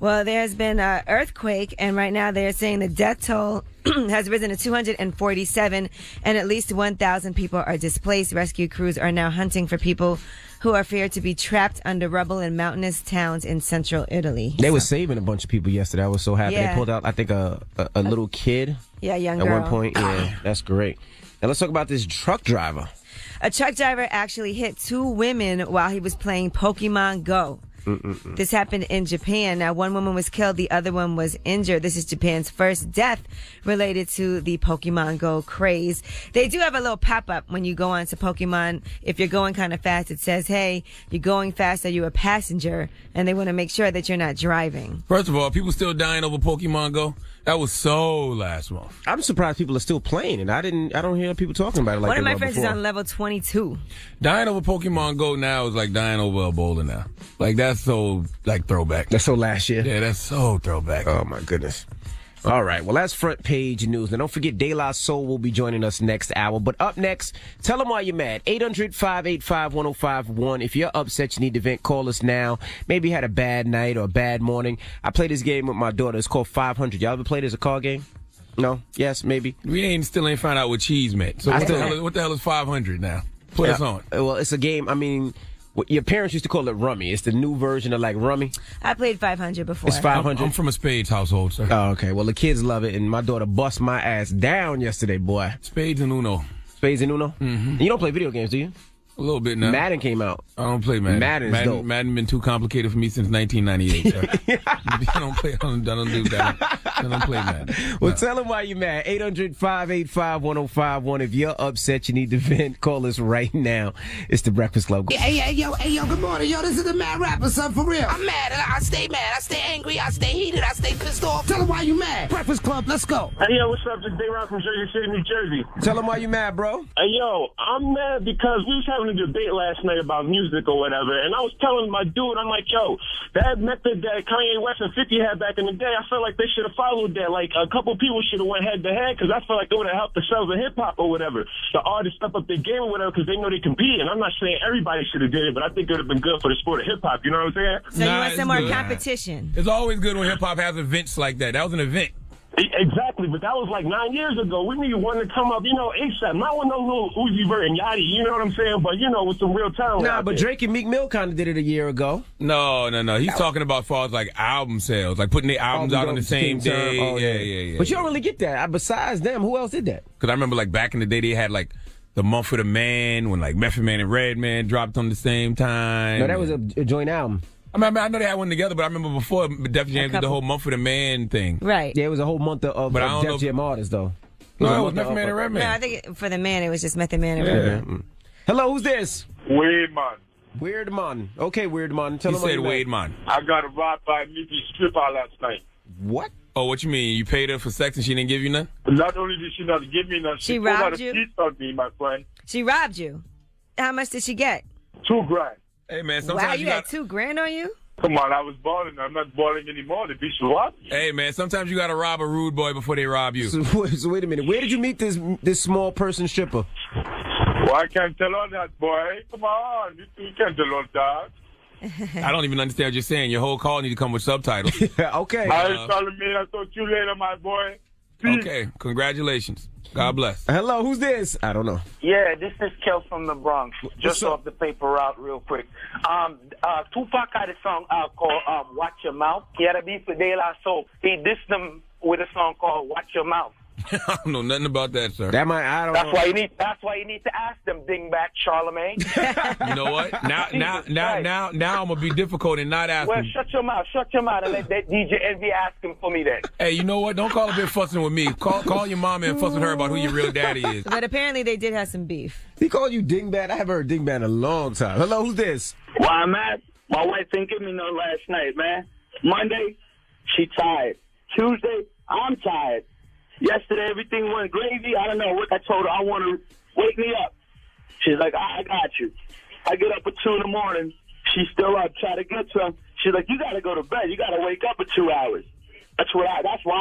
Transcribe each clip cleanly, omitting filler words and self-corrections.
Well, there's been an earthquake, and right now they're saying the death toll has risen to 247, and at least 1,000 people are displaced. Rescue crews are now hunting for people who are feared to be trapped under rubble in mountainous towns in central Italy. They were saving a bunch of people yesterday. I was so happy. Yeah. They pulled out, I think, a little kid. Yeah, young at girl. one point. Yeah, that's great. Now let's talk about this truck driver. A truck driver actually hit 2 women while he was playing Pokemon Go. This happened in Japan. Now, one woman was killed, the other one was injured. This is Japan's first death related to the Pokemon Go craze. They do have a little pop-up when you go on to Pokemon. If you're going kind of fast, it says, hey, you're going fast, are you a passenger? And they want to make sure that you're not driving. First of all, people still dying over Pokemon Go. That was so last month. I'm surprised people are still playing it. I don't hear people talking about it like One of they my were friends before. is on level 22. Dying over Pokemon Go now is like dying over Ebola now. Like, that's so, like, throwback. That's so last year. Yeah, that's so throwback. Oh, my goodness. All right. Well, that's front page news. Now, don't forget, De La Soul will be joining us next hour. But up next, tell them why you're mad. 800-585-1051. If you're upset, you need to vent, call us now. Maybe you had a bad night or a bad morning. I play this game with my daughter. It's called 500. Y'all ever played it as a card game? No? Yes? Maybe? We still ain't found out what cheese meant. So what the hell is 500 now? Put us on. Well, it's a game. I mean, your parents used to call it rummy. It's the new version of like rummy. I played 500 before. It's 500. I'm from a spades household, sir. Oh, okay. Well, the kids love it, and my daughter bust my ass down yesterday, boy. Spades and Uno. Spades and Uno? Mm-hmm. You don't play video games, do you? A little bit now. Madden came out. I don't play Madden. Madden's dope. Madden been too complicated for me since 1998, sir. I don't do that. I don't play Madden. Well, tell them why you're mad. 800-585-1051. If you're upset, you need to vent. Call us right now. It's the Breakfast Club. Hey, yo, good morning. Yo, this is the Mad Rapper, son, for real. I'm mad. I stay mad. I stay angry. I stay heated. I stay pissed off. Tell them why you mad. Breakfast Club, let's go. Hey, yo, what's up? This is D-Rock from Jersey City, New Jersey. Tell them why you mad, bro. Hey, yo, I'm mad because we was having a debate last night about music or whatever, and I was telling my dude, I'm like, yo, that method that Kanye West and 50 had back in the day, I feel like they should have followed that. Like, a couple people should have went head-to-head, because I feel like it would have helped the sales of hip-hop or whatever. The artists step up their game or whatever, because they know they compete, and I'm not saying everybody should have did it, but I think it would have been good for the sport of hip-hop, you know what I'm saying? So you want it's some more good. competition? It's always good when hip-hop has events like that. That was an event. Exactly, but that was like 9 years ago. We need one to come up, ASAP. Not one of those little Uzi Vert and Yachty, you know what I'm saying? But, with some real talent. Nah, but Drake and Meek Mill kind of did it a year ago. No. He's talking about as far as like album sales, like putting their albums out on the same day. Oh, Yeah. But you don't really get that. Besides them, who else did that? Because I remember like back in the day, they had like the Month for the Man when like Method Man and Redman dropped on the same time. No, that was a joint album. I know they had one together, but I remember before Def Jam did the whole Month for the Man thing. Right. Yeah, it was a whole month of Def Jam artists, though. No, it was Method Man and Redman. No, I think for the man, it was just Method Man and Redman. Hello, who's this? Weird man. Weird Man. Okay, Weird Man. Tell He him why said you Wade mad. Man. I got robbed by Mickey stripper last night. What? Oh, what you mean? You paid her for sex and she didn't give you none? Not only did she not give me none, She pulled out robbed a you? piece on me, my friend. She robbed you. How much did she get? $2,000. Hey, man, Wow, sometimes you you had got... $2,000 on you? Come on, I was balling. I'm not balling anymore. The bitch robbed me. Hey, man, sometimes you got to rob a rude boy before they rob you. So wait a minute. Where did you meet this small person stripper? Well, I can't tell all that, boy. Come on. You can't tell all that. I don't even understand what you're saying. Your whole call need to come with subtitles. Okay. I ain't telling me. I'll talk to you later, my boy. Peace. Okay, congratulations. God bless. Hello, who's this? I don't know. Yeah, this is Kel from the Bronx. Just up? off the paper route real quick. Tupac had a song called Watch Your Mouth. He had a beef with De La Soul. He dissed them with a song called Watch Your Mouth. I don't know nothing about that, sir. I don't know. That's why you need to ask them, dingbat Charlemagne. You know what? Now I'm gonna be difficult and not ask Well, him. shut your mouth, and let that DJ Envy ask him for me then. Hey, you know what? Don't call a bit fussing with me. Call your mama and fuss with her about who your real daddy is. But apparently they did have some beef. He called you dingbat. I haven't heard dingbat in a long time. Hello, who's this? Well, I'm at my wife didn't give me no last night, man. Monday, she tired. Tuesday, I'm tired. Yesterday, everything went gravy. I don't know what I told her. I want to wake me up. She's like, I got you. I get up at 2 in the morning. She's still up, try to get some. She's like, you got to go to bed. You got to wake up in 2 hours. That's why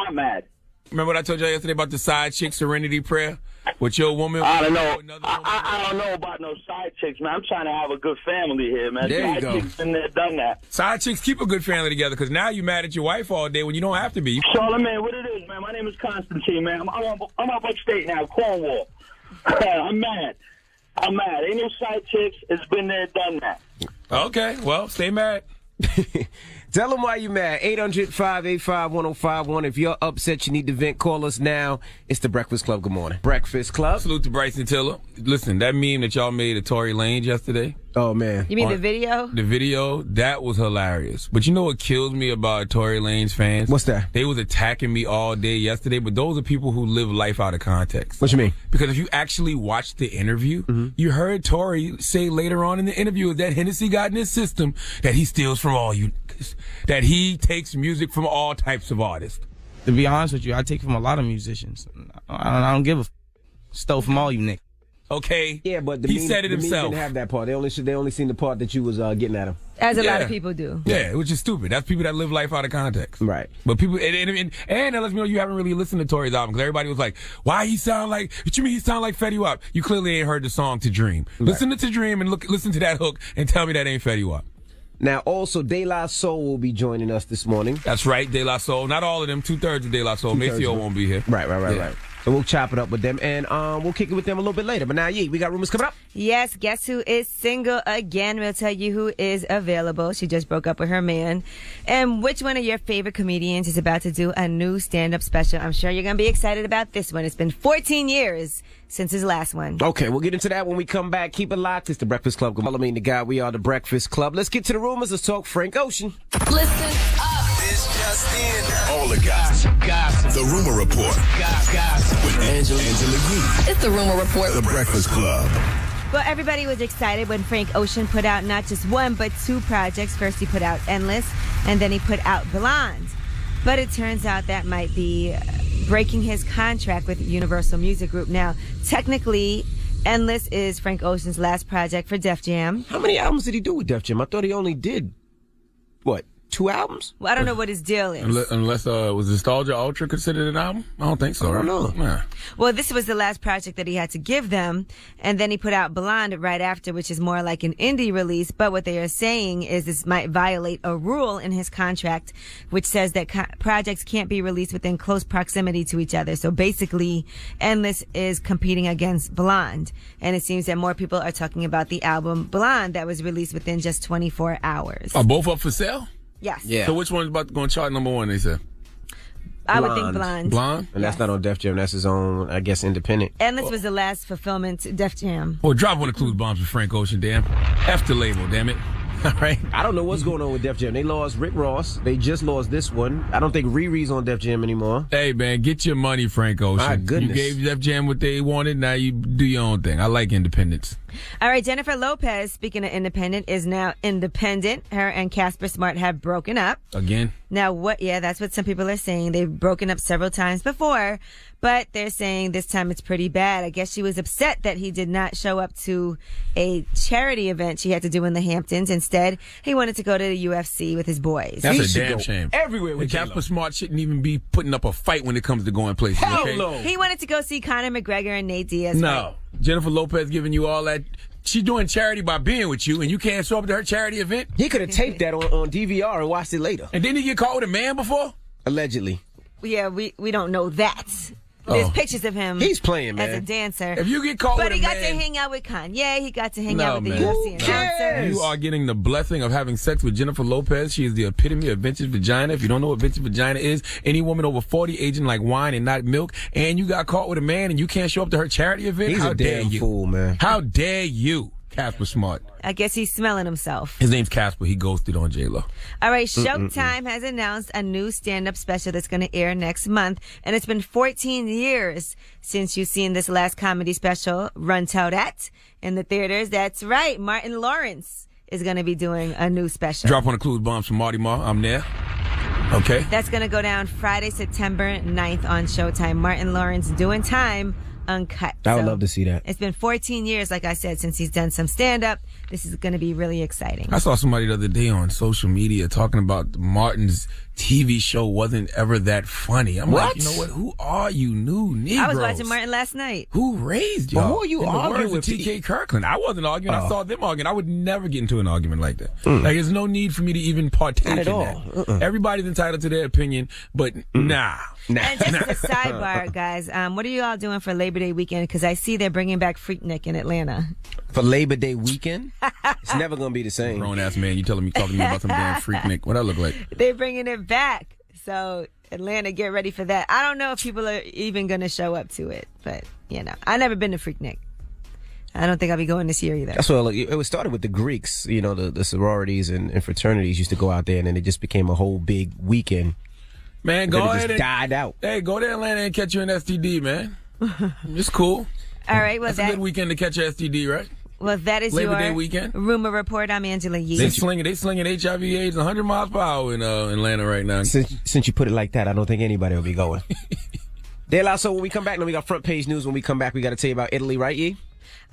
I'm mad. Remember what I told you yesterday about the side chick serenity prayer? With your woman? I don't know. I don't know about no side chicks, man. I'm trying to have a good family here, man. There you side go. Chicks been there, done that. Side chicks keep a good family together because now you mad at your wife all day when you don't have to be. Charlamagne, what it is, man? My name is Constantine, man. I'm up upstate now, Cornwall. I'm mad. Ain't no side chicks. It's been there, done that. Okay, well, stay mad. Tell them why you mad. 800-585-1051. If you're upset, you need to vent, call us now. It's the Breakfast Club. Good morning. Breakfast Club. Salute to Bryson Tiller. Listen, that meme that y'all made of Tory Lanez yesterday. Oh, man. You mean the video? The video, that was hilarious. But you know what kills me about Tory Lanez fans? What's that? They was attacking me all day yesterday, but those are people who live life out of context. What you mean? Because if you actually watched the interview, you heard Tory say later on in the interview that Hennessy got in his system that he steals from all you niggas, that he takes music from all types of artists. To be honest with you, I take from a lot of musicians. I don't give a stole from all you niggas. Okay. Yeah, but he said it himself. They didn't have that part. They only seen the part that you was getting at him. As a lot of people do. Yeah, which is stupid. That's people that live life out of context. Right. But people, and that lets me know you haven't really listened to Tory's album because everybody was like, why he sound like, what you mean he sound like Fetty Wap? You clearly ain't heard the song To Dream. Right. Listen to Dream and listen to that hook and tell me that ain't Fetty Wap. Now, also, De La Soul will be joining us this morning. That's right, De La Soul. Not all of them, 2/3 of De La Soul. Maceo won't be here. Right. So we'll chop it up with them, and we'll kick it with them a little bit later. But now, we got rumors coming up. Yes, guess who is single again? We'll tell you who is available. She just broke up with her man. And which one of your favorite comedians is about to do a new stand-up special? I'm sure you're going to be excited about this one. It's been 14 years since his last one. Okay, we'll get into that when we come back. Keep it locked. It's the Breakfast Club. Charlamagne the Guy. We are the Breakfast Club. Let's get to the rumors. Let's talk Frank Ocean. Listen up. It's just in. All the gossip. The Rumor Report. Gossip. With Angela Yee. It's the Rumor Report. The Breakfast Club. Well, everybody was excited when Frank Ocean put out not just one, but two projects. First, he put out Endless, and then he put out Blonde. But it turns out that might be breaking his contract with Universal Music Group. Now, technically, Endless is Frank Ocean's last project for Def Jam. How many albums did he do with Def Jam? I thought he only did, 2 albums? Well, I don't know what his deal is. Unless was Nostalgia Ultra considered an album? I don't think so. I don't know. Yeah. Well, this was the last project that he had to give them, and then he put out Blonde right after, which is more like an indie release. But what they are saying is this might violate a rule in his contract, which says that projects can't be released within close proximity to each other. So basically, Endless is competing against Blonde, and it seems that more people are talking about the album Blonde that was released within just 24 hours. Are both up for sale? Yes. Yeah. So which one's about to go on chart number one, they said? I would think Blonde. Blonde? And that's not on Def Jam. That's his own, I guess, independent. Endless was the last fulfillment to Def Jam. Well, drop one of Clues bombs with Frank Ocean, damn. F the label, damn it. All right. I don't know what's going on with Def Jam. They lost Rick Ross. They just lost this one. I don't think Riri's on Def Jam anymore. Hey, man, get your money, Frank Ocean. My goodness. You gave Def Jam what they wanted. Now you do your own thing. I like independence. All right, Jennifer Lopez, speaking of independent, is now independent. Her and Casper Smart have broken up. Again? Now, that's what some people are saying. They've broken up several times before, but they're saying this time it's pretty bad. I guess she was upset that he did not show up to a charity event she had to do in the Hamptons. Instead, he wanted to go to the UFC with his boys. That's a damn shame. Everywhere with Casper Smart shouldn't even be putting up a fight when it comes to going places. Hell okay? no. He wanted to go see Conor McGregor and Nate Diaz. No. Right? Jennifer Lopez giving you all that. She's doing charity by being with you, and you can't show up to her charity event? He could have taped that on DVR and watched it later. And didn't he get caught with a man before? Allegedly. Yeah, we don't know that. There's pictures of him. He's playing, man. As a dancer. If you get caught with a man. But he got to hang out with Kanye. He got to hang out with the man. UFC announcer. You are getting the blessing of having sex with Jennifer Lopez. She is the epitome of vintage vagina. If you don't know what vintage vagina is, any woman over 40 aging like wine and not milk, and you got caught with a man and you can't show up to her charity event, He's how a dare damn you? fool, man. How dare you, Casper Smart? I guess he's smelling himself. His name's Casper. He ghosted on J-Lo. All right, Showtime has announced a new stand-up special that's going to air next month. And it's been 14 years since you've seen this last comedy special, Run Tell That, in the theaters. That's right. Martin Lawrence is going to be doing a new special. Drop on the Clues bombs from Marty Marr. I'm there. Okay. That's going to go down Friday, September 9th on Showtime. Martin Lawrence doing time uncut. I would love to see that. It's been 14 years, like I said, since he's done some stand-up. This is going to be really exciting. I saw somebody the other day on social media talking about Martin's TV show wasn't ever that funny. I'm like, you know what? Who are you new Negroes? I was watching Martin last night. Who raised y'all? Who are you arguing with? T.K. Kirkland. I wasn't arguing. I saw them arguing. I would never get into an argument like that. Like, there's no need for me to even partake in that. Everybody's entitled to their opinion, but nah. And just as a sidebar, guys, what are you all doing for Labor Day weekend? Because I see they're bringing back Freaknik in Atlanta. For Labor Day weekend? It's never going to be the same. Grown ass man, you talking to me about some damn Freaknik. What I look like? They're bringing it back. So Atlanta, get ready for that. I don't know if people are even going to show up to it, but I've never been to Freaknik. I don't think I'll be going this year either. That's what it was started with the Greeks. The sororities and fraternities used to go out there, and then it just became a whole big weekend. Man, go ahead and died out. Hey, go to Atlanta and catch you an STD, man. It's cool. All right, well, that's a good weekend to catch an STD, right? Well, that is Labor your Day weekend. Rumor Report. I'm Angela Yee. They slinging HIV/AIDS 100 miles per hour in Atlanta right now. Since you put it like that, I don't think anybody will be going. De La Soul, when we come back, now we got front page news. When we come back, we got to tell you about Italy, right, Yee?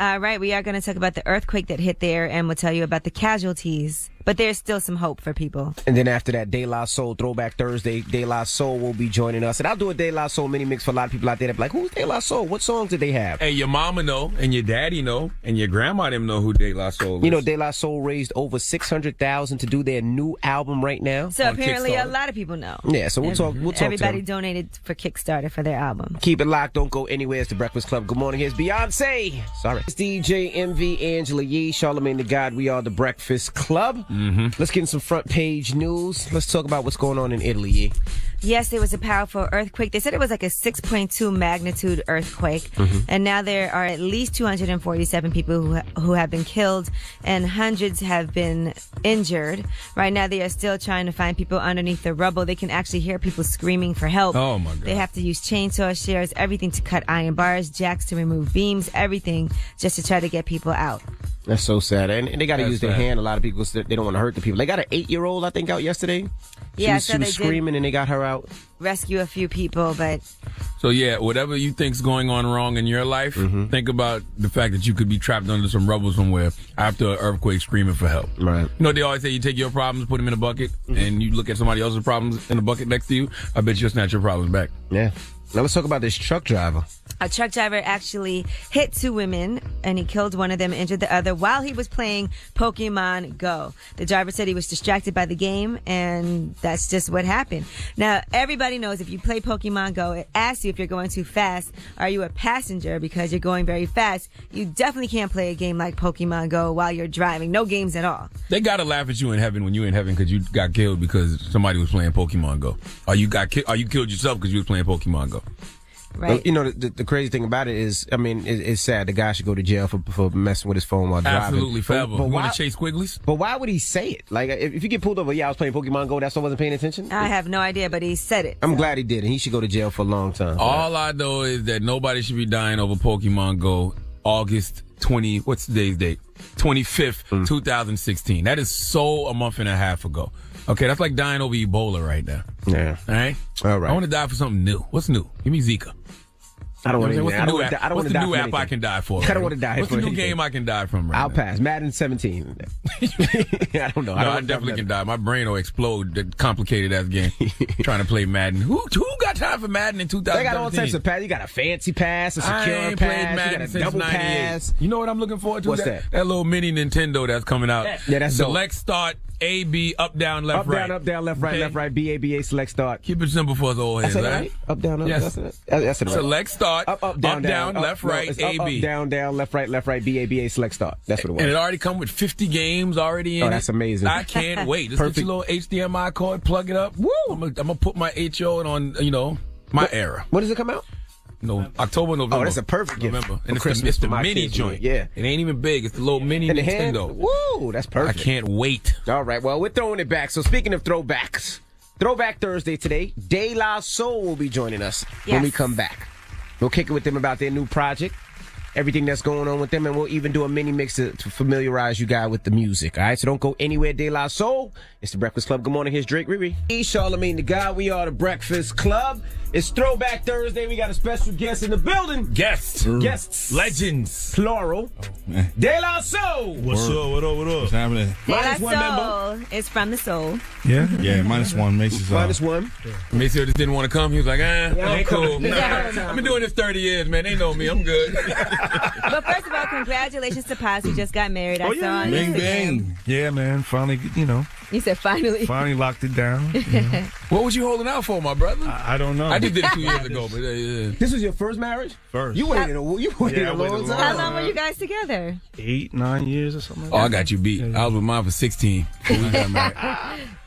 Right, we are going to talk about the earthquake that hit there, and we'll tell you about the casualties. But there's still some hope for people. And then after that, De La Soul, Throwback Thursday, De La Soul will be joining us. And I'll do a De La Soul mini mix for a lot of people out there that be like, who's De La Soul? What songs did they have? Hey, your mama know, and your daddy know, and your grandma them know who De La Soul is. You know, De La Soul raised over $600,000 to do their new album right now. So apparently a lot of people know. Yeah, so we'll talk Everybody donated for Kickstarter for their album. Keep it locked. Don't go anywhere. It's the Breakfast Club. Good morning. Here's Beyonce. Sorry. It's DJ MV, Angela Yee, Charlamagne the God. We are the Breakfast Club. Let's get in some front page news. Let's talk about what's going on in Italy, Yee. Yes, there was a powerful earthquake. They said it was like a 6.2 magnitude earthquake. And now there are at least 247 people who have been killed and hundreds have been injured. Right now they are still trying to find people underneath the rubble. They can actually hear people screaming for help. Oh my God. They have to use chainsaws, shears, everything to cut iron bars, jacks to remove beams, everything just to try to get people out. That's so sad. And they got to use their hand. A lot of people, they don't want to hurt the people. They got an 8-year-old, I think, out yesterday. She was screaming and they got her out. Rescue a few people, but... So yeah, whatever you think's going on wrong in your life, think about the fact that you could be trapped under some rubble somewhere after an earthquake screaming for help. Right. You know, they always say you take your problems, put them in a bucket, and you look at somebody else's problems in a bucket next to you. I bet you'll snatch your problems back. Yeah. Now let's talk about this truck driver. A truck driver actually hit 2 women, and he killed one of them, injured the other while he was playing Pokemon Go. The driver said he was distracted by the game, and that's just what happened. Now, everybody knows if you play Pokemon Go, it asks you if you're going too fast. Are you a passenger because you're going very fast? You definitely can't play a game like Pokemon Go while you're driving. No games at all. They gotta laugh at you in heaven when you're in heaven because you got killed because somebody was playing Pokemon Go. Or you killed yourself because you was playing Pokemon Go. Right. Well, you know, the crazy thing about it is, I mean, it's sad. The guy should go to jail for messing with his phone while driving. Absolutely, forever. But want to chase Quigley's? But why would he say it? Like, if you get pulled over, I was playing Pokemon Go, that's why I wasn't paying attention? I have no idea, but he said it. I'm glad he did, and he should go to jail for a long time. All I know is that nobody should be dying over Pokemon Go August 20, what's today's date? 25th, 2016. That is a month and a half ago. Okay, that's like dying over Ebola right now. Yeah. All right? All right. I want to die for something new. What's new? Give me Zika. I don't want to. What's the new app anything. I can die for? I don't want to die. What's the new game I can die from? I'll pass. Madden 17. I don't know. I definitely can die. My brain will explode. That complicated ass game. Trying to play Madden. Who got time for Madden in 2017? They got all types of pass. You got a fancy pass, a secure I ain't pass. played Madden you got a since double 98. pass. You know what I'm looking forward to? What's that? That little mini Nintendo that's coming out. Yeah, that's Select, start, A, B, up, down, left, right. Up, down, left, right, left, right, B, A, B, A, select, start. Keep it simple for us old heads, right? Up, down, up. Yes. That's it. Right. Select, start, up, down, left, right, A, B. Up, down, left, right, B, A, B, A, select, start. That's what it was. And it already come with 50 games already in it. Oh, that's amazing. I can't wait. Just get your little HDMI cord, plug it up. Woo! I'm gonna put my HO on, my era. When does it come out? No, October, November. Oh, that's a perfect gift. November. And it's the mini joint. Yeah. It ain't even big. It's the little mini Nintendo. Woo, that's perfect. I can't wait. All right, well, we're throwing it back. So speaking of throwbacks, Throwback Thursday today, De La Soul will be joining us when we come back. We'll kick it with them about their new project, everything that's going on with them, and we'll even do a mini mix to familiarize you guys with the music. All right, so don't go anywhere. De La Soul. It's the Breakfast Club. Good morning. Here's Drake, Riri. Charlamagne the God. We are the Breakfast Club. It's Throwback Thursday. We got a special guest in the building. Guests. Legends. Plural. De La Soul. What's up? What up? What's happening? De La Minus one member. Soul is from the soul. Yeah? Yeah, -1. Macy's Minus one. Macy just didn't want to come. He was like, I'm cool. Yeah. I've been doing this 30 years, man. They know me. I'm good. But first of all, congratulations to Paz, who just got married. I saw on Bing, Instagram. bang. Yeah, man. Finally, You said finally. finally locked it down. What was you holding out for, my brother? I don't know. I just did it 2 years ago, but This was your first marriage? First. You waited a I long waited a long time. How long were you guys together? 8, 9 years or something Oh, like I got you beat. I was with mine for 16 before we got married.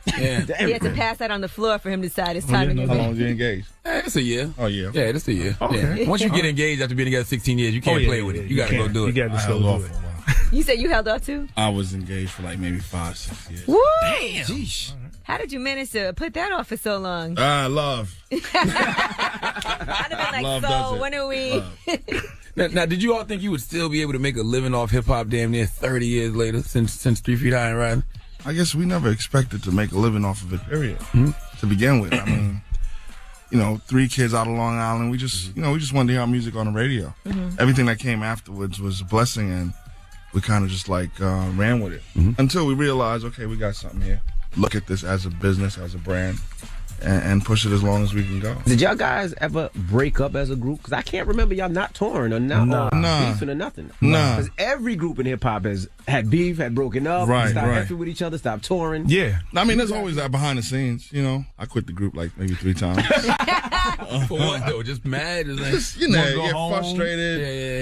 Yeah. He had to pass that on the floor for him to decide it's time to get How long married. was you engaged? It's a year. Oh, yeah. Yeah, that's a year. Okay. Yeah. Once you get engaged after being together 16 years, you can't play with it. You got to go do it. You got to I still held do off it. for a while. You said you held off too? I was engaged for like maybe 5, 6 years. Woo! Damn. Sheesh. How did you manage to put that off for so long? Love. I'd have been like, Love does so it. when are we? Now, did you all think you would still be able to make a living off hip hop damn near 30 years later since 3 Feet High and Riding? I guess we never expected to make a living off of it, period, to begin with. I mean, 3 kids out of Long Island. We just wanted to hear our music on the radio. Everything that came afterwards was a blessing, and we kind of just ran with it until we realized, okay, we got something here. Look at this as a business, as a brand, and push it as long as we can go. Did y'all guys ever break up as a group? Because I can't remember y'all not touring or not beefing or nothing. Nah. Because every group in hip hop has had beef, had broken up, Right, stopped right. effing with each other, stopped touring. Yeah. I mean, there's always that behind the scenes, I quit the group like maybe 3 times. For what, though? Just mad? Just like, Just, Wanna go you're home? frustrated.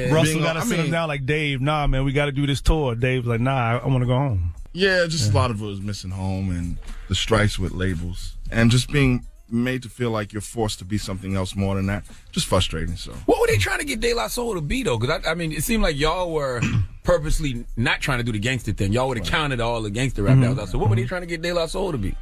Yeah. Russell Being- got to I sit him mean- down like, Dave, nah, man, we got to do this tour. Dave's like, nah, I want to go home. Yeah, just a lot of it was missing home and the strikes with labels and just being made to feel like you're forced to be something else more than that. Just frustrating. So What were they trying to get De La Soul to be, though? Because, I mean, it seemed like y'all were purposely not trying to do the gangster thing. Y'all would have counted all the gangster rap that was out. So what were they trying to get De La Soul to be?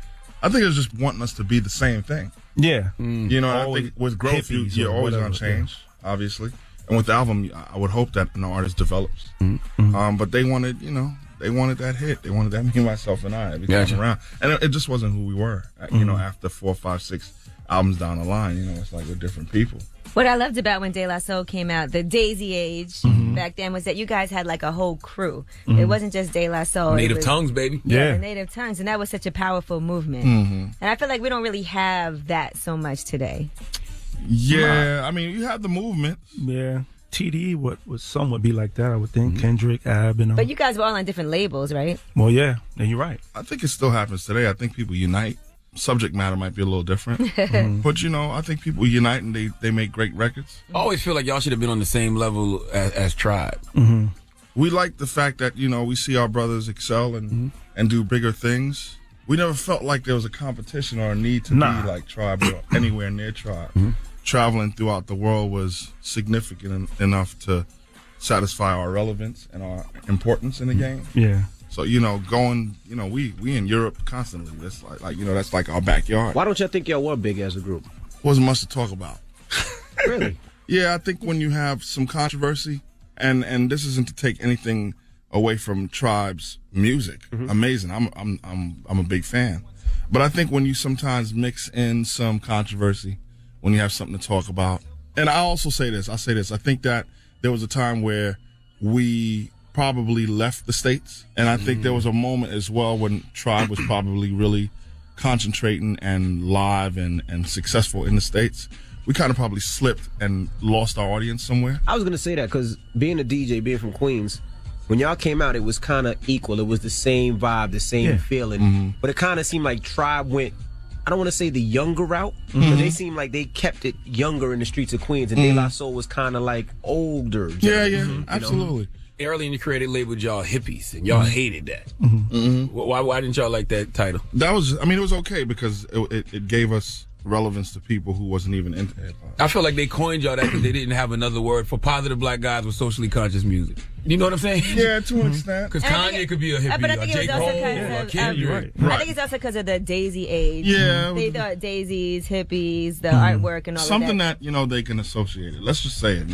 I think it was just wanting us to be the same thing. Yeah. I Always think with growth, hippies you're or always whatever, going to change, obviously. And with the album, I would hope that an artist develops. But they wanted, they wanted that hit. They wanted that Me, Myself, and I every time around. And it just wasn't who we were. After 4, 5, 6 albums down the line, it's like we're different people. What I loved about when De La Soul came out, the Daisy Age back then, was that you guys had like a whole crew. It wasn't just De La Soul. Native Tongues, baby. Yeah, the Native Tongues. And that was such a powerful movement. And I feel like we don't really have that so much today. Yeah, I mean, you have the movement. Yeah. TDE would somewhat be like that, I would think. Kendrick, Ab, But you guys were all on different labels, right? Well, yeah. And you're right. I think it still happens today. I think people unite. Subject matter might be a little different. But, I think people unite and they make great records. I always feel like y'all should have been on the same level as Tribe. We like the fact that, we see our brothers excel and do bigger things. We never felt like there was a competition or a need to be like Tribe or anywhere near Tribe. Traveling throughout the world was significant enough to satisfy our relevance and our importance in the game. Yeah. So, going, we in Europe constantly. That's that's like our backyard. Why don't y'all think y'all were big as a group? Wasn't much to talk about. Really? Yeah, I think when you have some controversy, and this isn't to take anything away from Tribe's music, amazing. I'm a big fan, but I think when you sometimes mix in some controversy, when you have something to talk about, and I say this. I think that there was a time where we probably left the States, and I think there was a moment as well when Tribe was probably really concentrating and live and successful in the States. We kind of probably slipped and lost our audience somewhere. I was going to say that because being a DJ, being from Queens, when y'all came out, it was kind of equal. It was the same vibe, the same feeling. But it kind of seemed like Tribe went, I don't want to say the younger route, but they seemed like they kept it younger in the streets of Queens, and De La Soul was kind of like older. Yeah, absolutely. Early in your career, they labeled y'all hippies, and y'all hated that. Why didn't y'all like that title? That was, it was okay because it gave us relevance to people who wasn't even into hip hop. I feel like they coined y'all that because they didn't have another word for positive black guys with socially conscious music. You know what I'm saying? Yeah, to an extent. Because Kanye could be a hippie, but I or think J. it was also Cole, because or of, Kendrick. I think it's also because of the Daisy Age. Yeah. They thought daisies, hippies, the artwork, and all something of that. that they can associate it. Let's just say it.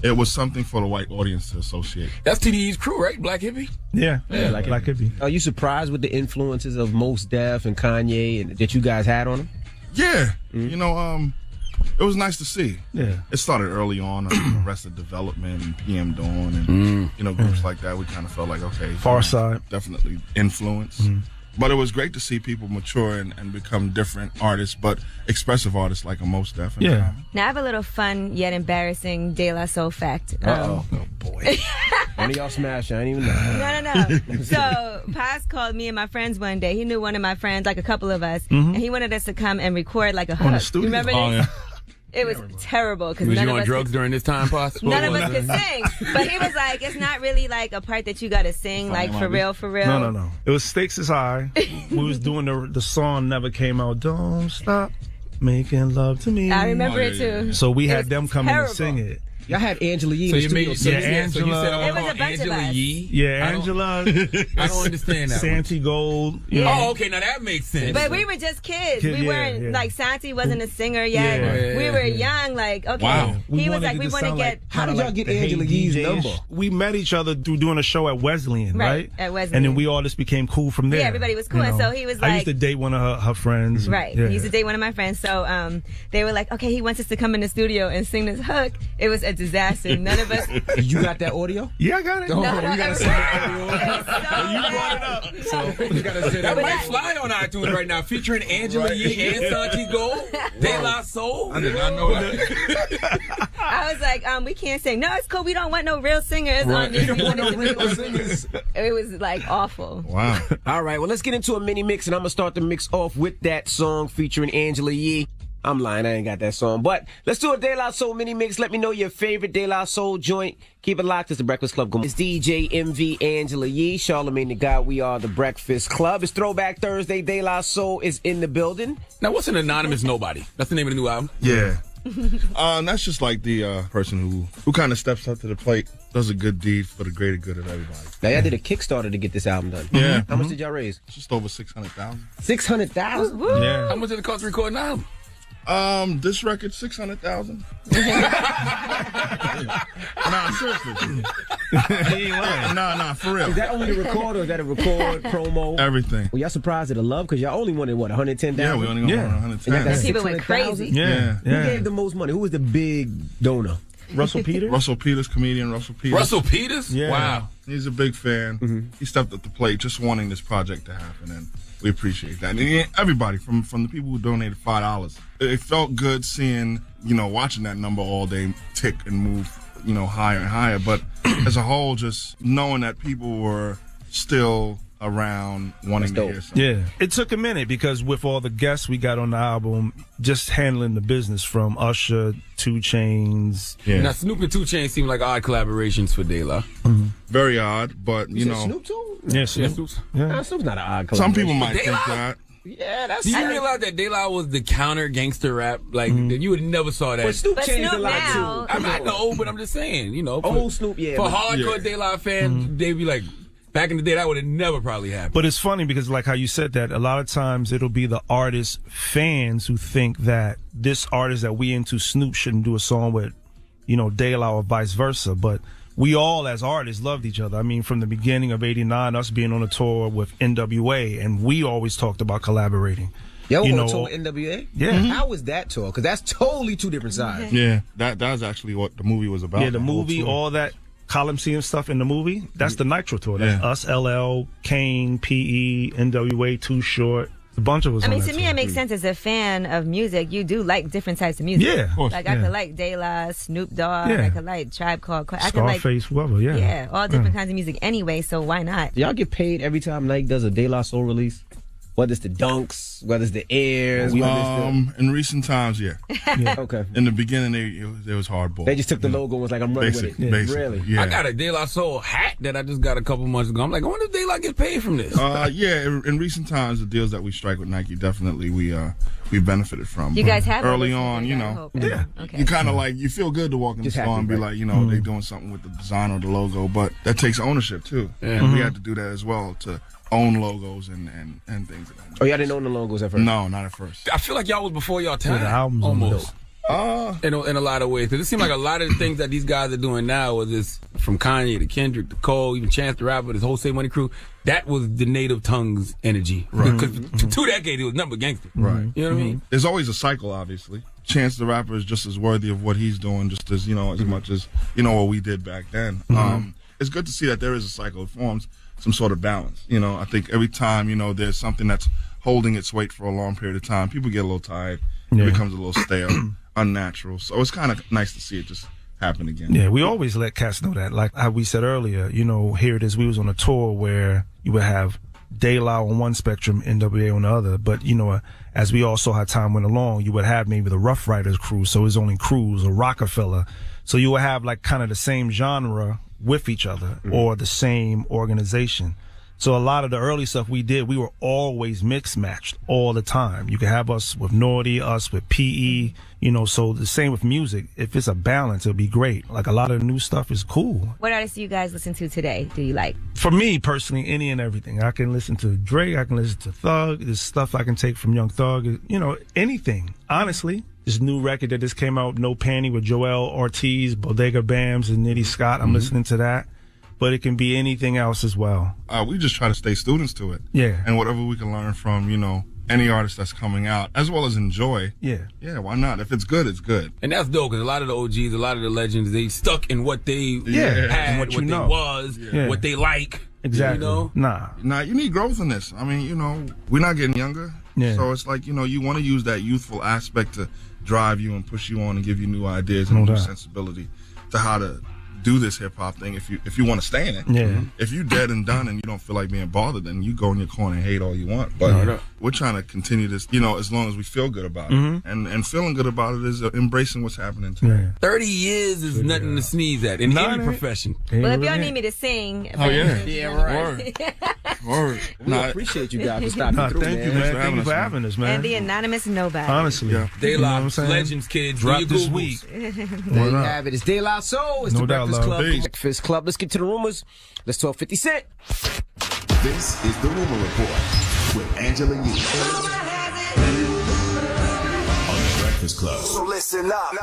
It was something for the white audience to associate. That's TDE's crew, right? Black hippie. Yeah, Black hippie. Are you surprised with the influences of Mos Def and Kanye and that you guys had on them? Yeah, it was nice to see. Yeah. It started early on, Arrested Development and PM Dawn and groups like that. We kind of felt like, okay, Far Side. Definitely influence. But it was great to see people mature and become different artists, but expressive artists like a Mos Def. Yeah. Now I have a little fun yet embarrassing De La Soul fact. Oh boy. One of y'all smashed, I didn't even know. No. So Paz called me and my friends one day. He knew one of my friends, like a couple of us, and he wanted us to come and record like a On the hook. studio. You remember this? Oh, yeah. It was terrible because Was none you of on us drugs during this time, Poss? none of us could sing. But he was like, it's not really like a part that you got to sing, like for real, for real. No. It was Stakes is High. We was doing the song never came out. Don't stop making love to me. I remember it too. So we It had was them come in and terrible. sing it. Y'all had Angela Yee So in you the made studio. so you said It was a bunch of Angela us. Yee. Yeah, Angela. I don't understand that. Santi Gold. Oh, okay, now that makes sense. But we were just kids. Kid, We yeah, weren't yeah. like Santi wasn't a singer yet. Yeah. We were young. Like okay, Wow. he was wanted like, it we to want to sound get. like How did kinda y'all get the Hey Angela Yee's DJ number? We met each other through doing a show at Wesleyan, right? At Wesleyan. And then we all just became cool from there. Yeah, everybody was cool. And so he was I used like- to date one of her friends. Right. Yeah. He used to date one of my friends. So they were like, okay, he wants us to come in the studio and sing this hook. It was a disaster. None of us. You got that audio? Yeah, I got it. Oh, No, you gotta it was- send the audio. it was so You brought bad. it up. So you gotta send That that. might fly on iTunes right now, featuring Angela Yee and Santi Gold, De La Soul. I did not know that. I was like, we can't sing. No, it's cool. We don't want no real singers on this. We want it to be- It was like awful. Wow. All right, well, let's get into a mini mix, and I'm gonna start the mix off with that song featuring Angela Yee. I'm lying, I ain't got that song. But let's do a De La Soul mini mix. Let me know your favorite De La Soul joint. Keep it locked. It's the Breakfast Club. It's DJ MV Angela Yee, Charlamagne the God. We are the Breakfast Club. It's Throwback Thursday. De La Soul is in the building. Now, what's an anonymous nobody? That's the name of the new album. Yeah. That's just like the person who kind of steps up to the plate, does a good deed for the greater good of everybody. Now, y'all did a Kickstarter to get this album done. Yeah. How much did y'all raise? Just over 600,000. 600,000. Yeah. How much did it cost to record an album? This record 600,000. Nah, seriously. Nah, for real. Is that only the record, or is that a record promo? Everything. Well, y'all surprised at the love because y'all only wanted what, 110,000? Yeah, we only got Yeah. 110. And y'all got People went 600,000? crazy. Yeah. Who gave the most money? Who was the big donor? Russell Peters? Russell Peters, comedian Russell Peters. Russell Peters? Yeah. Wow. He's a big fan. He stepped up to the plate just wanting this project to happen, and we appreciate that. And everybody, from the people who donated $5, it felt good seeing, watching that number all day tick and move, higher and higher. But as a whole, just knowing that people were still around wanting to hear something. Yeah. It took a minute because with all the guests we got on the album, just handling the business from Usher, 2 Chainz. Yeah. Now, Snoop and 2 Chainz seem like odd collaborations for De La. Very odd, but, Snoop too? Yes. Yeah, Yeah. Snoop's. Nah, Snoop's not an odd some collaboration. people might De think La? that. Yeah, that's... Do you realize that De La was the counter gangster rap? Like, you would never saw that. But Snoop But changed Snoop a lot now- too. I know, but I'm just saying, for, Old Snoop, yeah. for but- hardcore De La fans, they'd be like, back in the day, that would have never probably happened. But it's funny because, like how you said that, a lot of times it'll be the artist fans who think that this artist that we into, Snoop, shouldn't do a song with, De La or vice versa. But we all, as artists, loved each other. I mean, from the beginning of '89, us being on a tour with NWA, and we always talked about collaborating. Yo, on tour with NWA? Yeah. How was that tour? Because that's totally two different sides. Yeah, that was actually what the movie was about. Yeah, the whole movie, tour. all that Coliseum stuff in the movie, that's the Nitro tour. That's Yeah. us, LL, Kane, PE, NWA, Too Short. A bunch of us. I mean, on to that me, tour. it makes sense as a fan of music. You do like different types of music. Yeah, of course, Like I yeah. could like De La, Snoop Dogg. Yeah. I could like Tribe Called Quest. I could like Scarface, whoever, yeah. all different kinds of music anyway. So why not? Y'all get paid every time Nike does a De La Soul release? Whether it's the Dunks, whether it's the Airs, whether it's In recent times, yeah. the... Okay. In the beginning, it was hardball. They just took the logo and was like, I'm running with it. Basically, Really? yeah. I got a De La Soul hat that I just got a couple months ago. I'm like, I wonder if De La get paid from this. Yeah, in recent times, the deals that we strike with Nike, definitely we benefited from. You guys have early one on, listening, I hope. Yeah. Okay. You kind of like, you feel good to walk in the Just store happy, and be right? like, they doing something with the design or the logo, but that takes ownership too. And we had to do that as well to own logos and things of that nature. Oh, y'all didn't own the logos at first? No, not at first. I feel like y'all was before y'all time. the albums on almost. In a lot of ways. Because it seems like a lot of the things that these guys are doing now, whether it's from Kanye to Kendrick to Cole, even Chance the Rapper, this whole Save Money crew, that was the Native Tongues energy. Right. Because for 2 decades, it was nothing but gangster. Right. You know what I mean? There's always a cycle, obviously. Chance the Rapper is just as worthy of what he's doing, just as, as much as, what we did back then. It's good to see that there is a cycle. It forms some sort of balance. I think every time, there's something that's holding its weight for a long period of time, people get a little tired. It becomes a little stale, unnatural. So it's kind of nice to see it just happen again. Yeah, we always let cats know that. Like how we said earlier, here it is. We was on a tour where you would have De La on one spectrum, NWA on the other. But, as we all saw how time went along, you would have maybe the Rough Riders crew. So it's only Cruz or Rockefeller. So you would have like kind of the same genre with each other or the same organization. So a lot of the early stuff we did, we were always mix matched all the time. You could have us with Naughty, us with PE, so the same with music. If it's a balance, it'll be great. Like a lot of the new stuff is cool. What artists do you guys listen to today? Do you like? For me personally, any and everything. I can listen to Drake, I can listen to Thug. There's stuff I can take from Young Thug, anything. Honestly, this new record that just came out, No Panty with Joel Ortiz, Bodega Bams, and Nitty Scott. I'm listening to that. But it can be anything else as well. We just try to stay students to it. Yeah. And whatever we can learn from, any artist that's coming out, as well as enjoy. Yeah. Yeah, why not? If it's good, it's good. And that's dope, because a lot of the OGs, a lot of the legends, they stuck in what they had, what they was, what they like. Exactly. Nah, you need growth in this. I mean, we're not getting younger. Yeah. So it's like, you want to use that youthful aspect to drive you and push you on and give you new ideas and new sensibility to how to do this hip hop thing if you want to stay in it. Yeah. If you dead and done and you don't feel like being bothered, then you go in your corner and hate all you want. But we're trying to continue this, as long as we feel good about it. And feeling good about it is embracing what's happening today. 30 years is nothing to sneeze at in any profession. Well, if y'all need me to sing. Oh, yeah. Yeah, right. Word. We appreciate you guys for stopping through, thank you, man. Thank you for having us, man. And the anonymous nobody. Honestly. De La, Legends, kids. Drop this week. There you have it. It's De La Soul. It's the Breakfast Club. Breakfast Club. Let's get to the rumors. Let's talk 50 Cent. This is the Rumor Report with Angela Yee on the Breakfast Club. So listen up.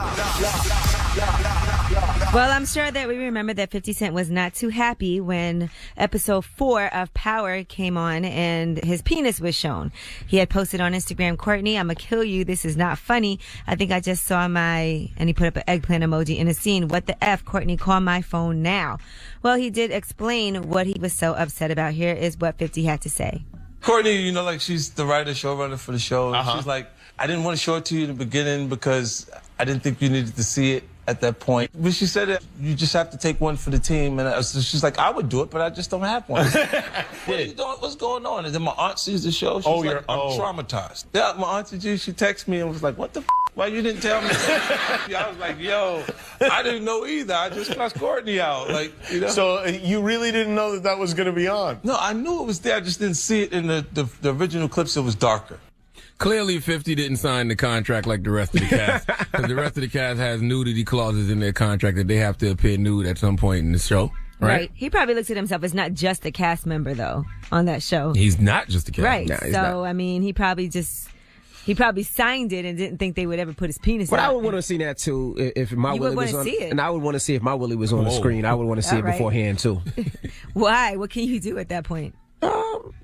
Well, I'm sure that we remember that 50 Cent was not too happy when episode 4 of Power came on and his penis was shown. He had posted on Instagram, Courtney, I'ma kill you. This is not funny. I think I just saw and he put up an eggplant emoji in a scene. What the F, Courtney, call my phone now. Well, he did explain what he was so upset about. Here is what 50 had to say. Courtney, she's the writer, showrunner for the show. She's like, I didn't want to show it to you in the beginning because I didn't think you needed to see it at that point. But she said that you just have to take one for the team. And she's like, I would do it, but I just don't have one. What are you doing? What's going on? And then my aunt sees the show. She's I'm traumatized. Yeah, my auntie G, she texted me and was like, what the f***? Why you didn't tell me? I was like, yo, I didn't know either. I just cussed Courtney out. So you really didn't know that was going to be on? No, I knew it was there. I just didn't see it in the original clips. It was darker. Clearly, 50 didn't sign the contract like the rest of the cast. Because the rest of the cast has nudity clauses in their contract that they have to appear nude at some point in the show. Right? He probably looks at himself as not just a cast member, though, on that show. He's not just a cast member. Right. So, I mean, he probably signed it and didn't think they would ever put his penis But out. I would want to see that, too, if my You Willie would was wanna on. see it. And I would want to see if my Willie was on the screen. I would want to see it beforehand, too. Why? What can you do at that point?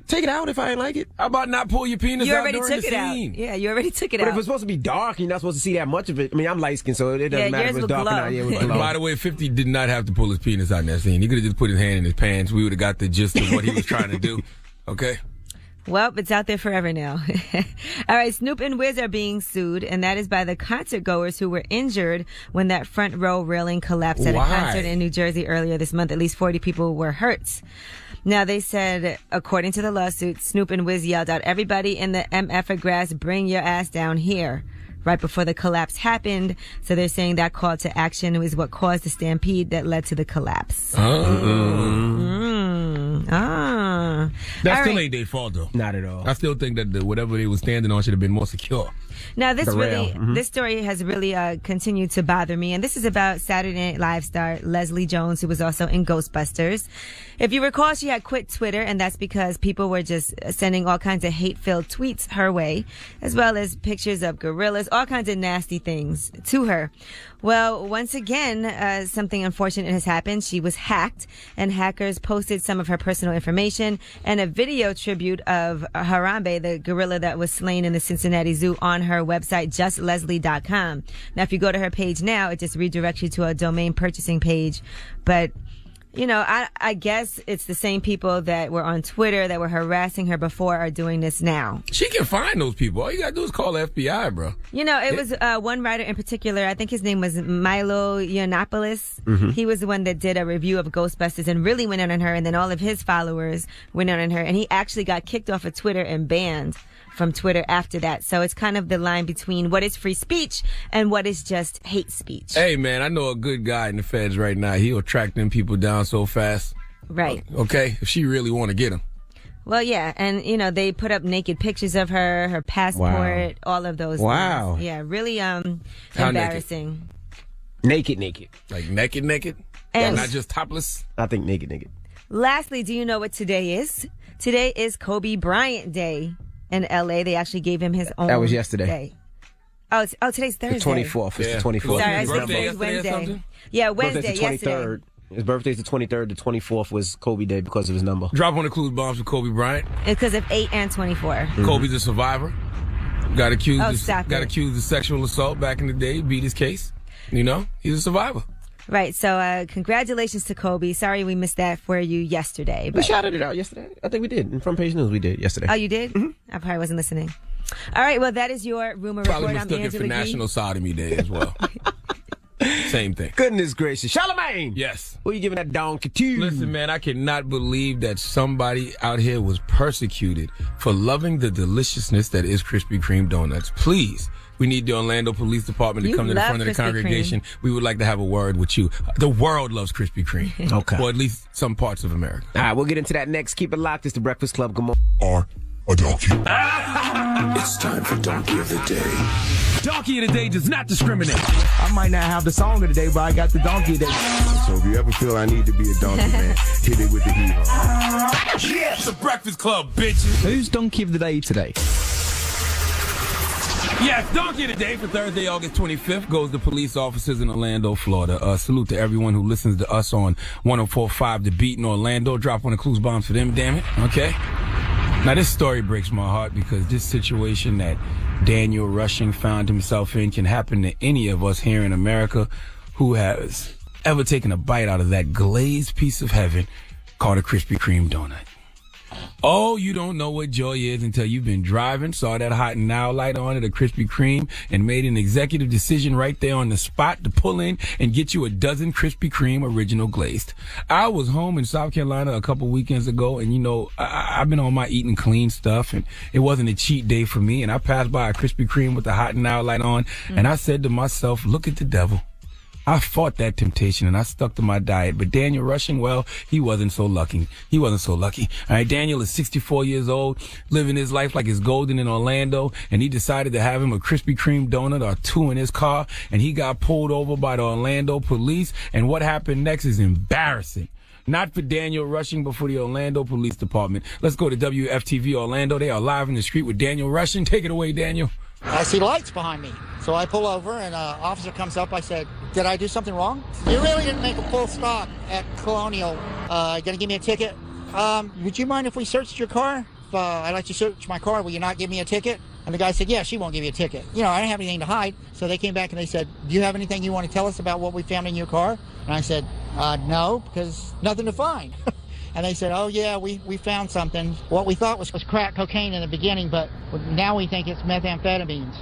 Take it out if I ain't like it. How about not pull your penis You out already during took the it scene? out. Yeah, you already took it But out. if it's supposed to be dark, you're not supposed to see that much of it. I mean, I'm light-skinned, so it doesn't matter if it's dark or not. Yeah, it would glow. By the way, 50 did not have to pull his penis out in that scene. He could have just put his hand in his pants. We would have got the gist of what he was trying to do. Okay? Well, it's out there forever now. All right, Snoop and Wiz are being sued, and that is by the concert goers who were injured when that front row railing collapsed at a concert in New Jersey earlier this month. At least 40 people were hurt. Now, they said, according to the lawsuit, Snoop and Wiz yelled out, "Everybody in the MF grass, bring your ass down here," right before the collapse happened. So they're saying that call to action was what caused the stampede that led to the collapse. That still ain't their fault, though. Not at all. I still think that whatever they were standing on should have been more secure. Now, this Darrell. this story has really continued to bother me, and this is about Saturday Night Live star Leslie Jones, who was also in Ghostbusters. If you recall, she had quit Twitter, and that's because people were just sending all kinds of hate-filled tweets her way, as well as pictures of gorillas, all kinds of nasty things to her. Well, once again, something unfortunate has happened. She was hacked, and hackers posted some of her personal information and a video tribute of Harambe, the gorilla that was slain in the Cincinnati Zoo, on her website, justleslie.com. Now, if you go to her page now, it just redirects you to a domain purchasing page. But you know, I guess it's the same people that were on Twitter that were harassing her before are doing this now. She can find those people. All you gotta do is call the FBI, bro. You know, it was one writer in particular. I think his name was Milo Yiannopoulos. Mm-hmm. He was the one that did a review of Ghostbusters and really went on her, and then all of his followers went on her, and he actually got kicked off of Twitter and banned from Twitter after that. So it's kind of the line between what is free speech and what is just hate speech. Hey, man, I know a good guy in the feds right now. He'll track them people down so fast. Right. Okay? If she really want to get them. Well, yeah, and, you know, they put up naked pictures of her passport, all of those things. Yeah, really embarrassing. Naked. Like naked? And not just topless? I think naked. Lastly, do you know what today is? Today is Kobe Bryant Day. In L.A., they actually gave him his own. That was yesterday. Day. Oh, today's Thursday. The 24th. It's the 24th. Sorry, I birthday said yesterday Wednesday. or something? Yeah, Wednesday. Birthday's the 23rd. Yesterday. His birthday's the 23rd. The 24th was Kobe Day because of his number. Drop on the clues bombs for Kobe Bryant. It's because of 8 and 24. Mm-hmm. Kobe's a survivor. Got accused stop it. of sexual assault back in the day. Beat his case. You know, he's a survivor. Right. So, congratulations to Kobe. Sorry we missed that for you yesterday. We shouted it out yesterday. I think we did. In Front Page News, we did yesterday. Oh, you did? Mm-hmm. I probably wasn't listening. All right. Well, that is your rumor Probably report. mistook it for National Sodomy Day as well. Same thing. Goodness gracious. Charlamagne! Yes. What are you giving that donkey to? Listen, man, I cannot believe that somebody out here was persecuted for loving the deliciousness that is Krispy Kreme donuts. Please. We need the Orlando Police Department to come to the front of the congregation. We would like to have a word with you. The world loves Krispy Kreme. Okay. Or at least some parts of America. All right, we'll get into that next. Keep it locked. It's the Breakfast Club. Good morning. Or a donkey. It's time for Donkey of the Day. Donkey of the Day does not discriminate. I might not have the song of the day, but I got the donkey of the day. So if you ever feel I need to be a donkey, man, hit it with the heat. Yeah, it's the Breakfast Club, bitches. Who's Donkey of the Day today? Yes, Donkey of the Day for Thursday, August 25th goes to police officers in Orlando, Florida. Salute to everyone who listens to us on 104.5 The Beat in Orlando. Drop on the clues bombs for them, damn it. Okay? Now, this story breaks my heart because this situation that Daniel Rushing found himself in can happen to any of us here in America who has ever taken a bite out of that glazed piece of heaven called a Krispy Kreme donut. Oh, you don't know what joy is until you've been driving, saw that hot and now light on at a Krispy Kreme, and made an executive decision right there on the spot to pull in and get you a dozen Krispy Kreme original glazed. I was home in South Carolina a couple weekends ago, and you know, I've been on my eating clean stuff, and it wasn't a cheat day for me, and I passed by a Krispy Kreme with the hot and now light on, and I said to myself, look at the devil. I fought that temptation and I stuck to my diet. But Daniel Rushing, well, he wasn't so lucky. All right, Daniel is 64 years old, living his life like it's golden in Orlando, and he decided to have him a Krispy Kreme donut or two in his car, and he got pulled over by the Orlando police. And what happened next is embarrassing. Not for Daniel Rushing, but for the Orlando Police Department. Let's go to WFTV Orlando. They are live in the street with Daniel Rushing. Take it away, Daniel. I see lights behind me. So I pull over, and an officer comes up. I said, did I do something wrong? You really didn't make a full stop at Colonial. Going to give me a ticket? Would you mind if we searched your car? If I'd like to search my car, will you not give me a ticket? And the guy said, yeah, she won't give you a ticket. You know, I didn't have anything to hide. So they came back and they said, do you have anything you want to tell us about what we found in your car? And I said, no, because nothing to find. And they said, oh, yeah, we found something. What we thought was crack cocaine in the beginning, but now we think it's methamphetamines.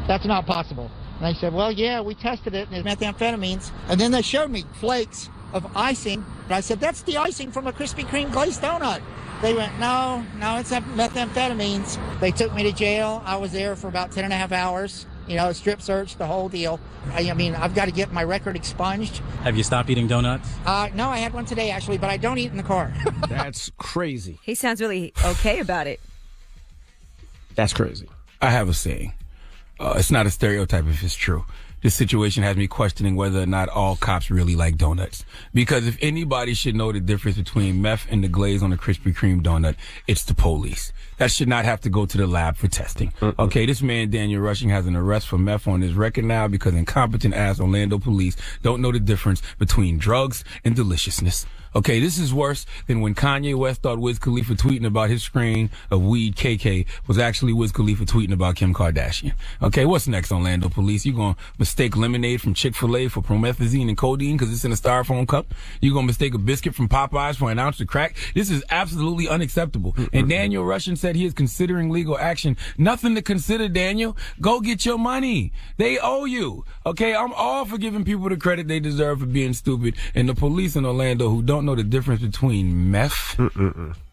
That's not possible. And I said, well, yeah, we tested it, and it's methamphetamines. And then they showed me flakes of icing. And I said, that's the icing from a Krispy Kreme glazed donut. They went, no, it's methamphetamines. They took me to jail. I was there for about 10 and a half hours. You know, strip search, the whole deal. I mean, I've got to get my record expunged. Have you stopped eating donuts? No, I had one today, actually, but I don't eat in the car. That's crazy. He sounds really okay about it. That's crazy. I have a saying. It's not a stereotype if it's true. This situation has me questioning whether or not all cops really like donuts. Because if anybody should know the difference between meth and the glaze on a Krispy Kreme donut, it's the police. That should not have to go to the lab for testing. Okay, this man, Daniel Rushing, has an arrest for meth on his record now because incompetent ass Orlando police don't know the difference between drugs and deliciousness. Okay, this is worse than when Kanye West thought Wiz Khalifa tweeting about his strain of weed KK was actually Wiz Khalifa tweeting about Kim Kardashian. Okay, what's next, Orlando police? You gonna mistake lemonade from Chick-fil-A for promethazine and codeine because it's in a styrofoam cup? You gonna mistake a biscuit from Popeyes for an ounce of crack? This is absolutely unacceptable. And Daniel Rushing said he is considering legal action. Nothing to consider, Daniel. Go get your money. They owe you. Okay, I'm all for giving people the credit they deserve for being stupid. And the police in Orlando who don't know the difference between meth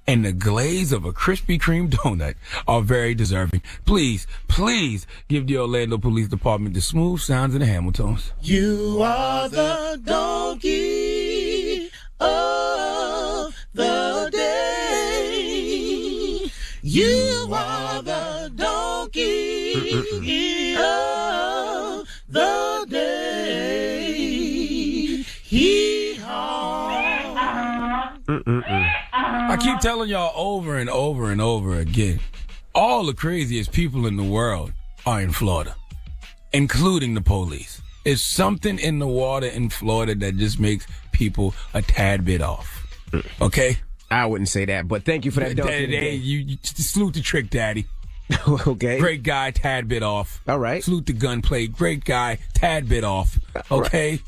and the glaze of a Krispy Kreme donut are very deserving. Please, please give the Orlando Police Department the smooth sounds and the Hamiltons. You are the donkey of the day. You are the donkey of the day. I keep telling y'all over and over and over again, all the craziest people in the world are in Florida, including the police. It's something in the water in Florida that just makes people a tad bit off. Okay? I wouldn't say that, but thank you for that. You salute the trick, Daddy. Okay. Great guy, tad bit off. All right. Salute the gunplay. Great guy, tad bit off. Okay? Right.